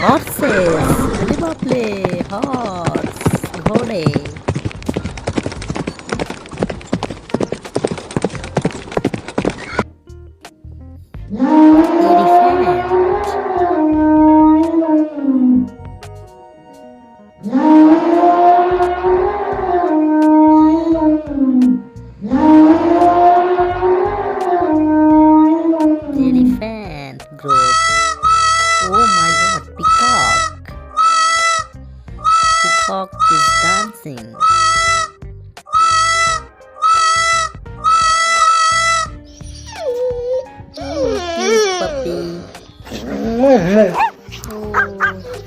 Horses, अरे बाप रे, हॉर्स, घोड़े, elephant, elephant group. Oh my god, peacock. Peacock is dancing. Cute puppy. Oh,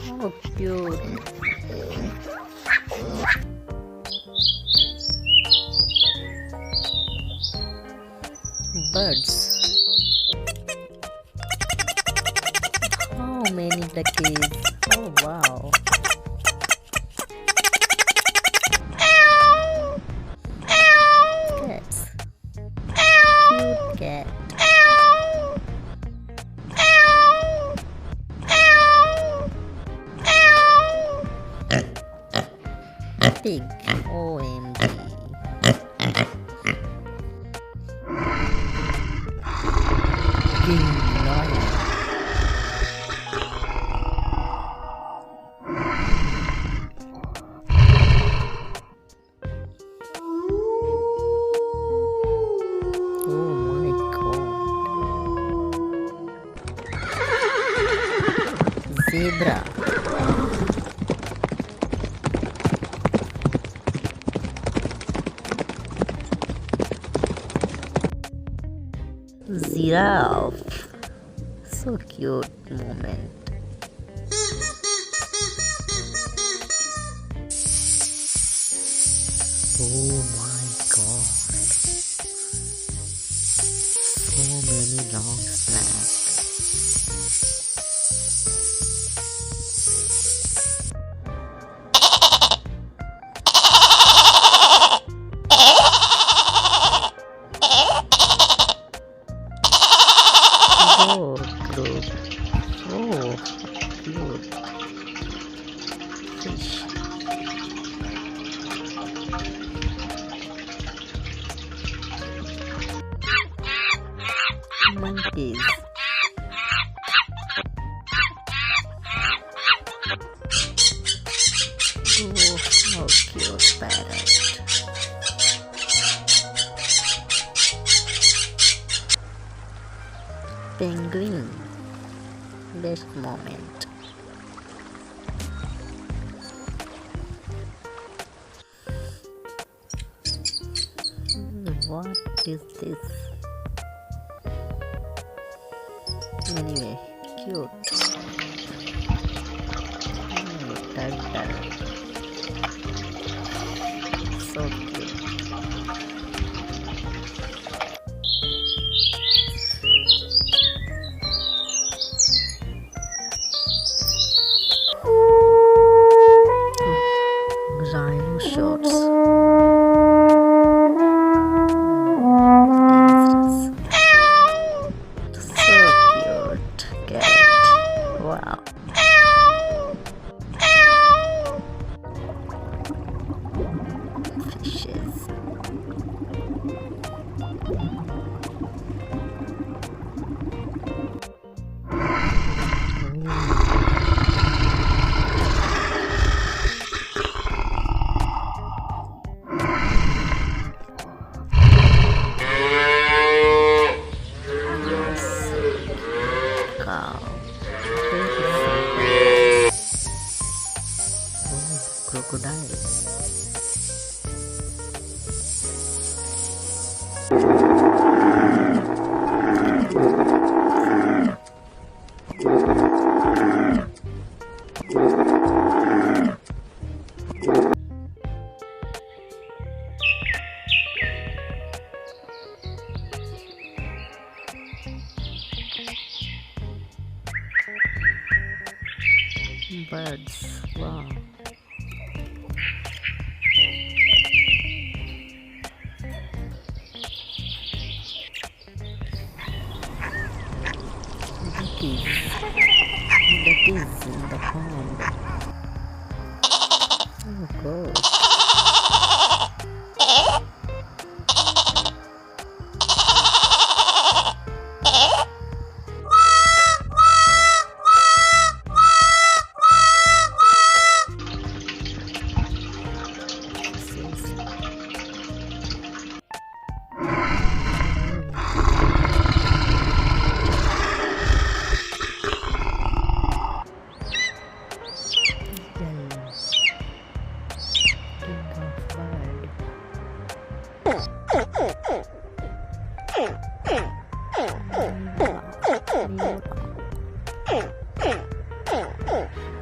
how cute. Birds. How many duckies? Oh wow. Cats. Cute cat. Pig. OMG. King lion. Oh my god. Zebra. Giraffe. So cute moment. Oh my god. So many long snacks. Oh, group. Oh, cute. Fish. Monkeys. Oh, how cute parrot. Penguin. Best moment. What is this? Anyway, cute. Turtle. So cute. Rhino shorts. So cute cat. Wow. Fishes. Cow. Oh, crocodile. Birds. Wow. Duckies. is in the pond. Oh, good. Wow.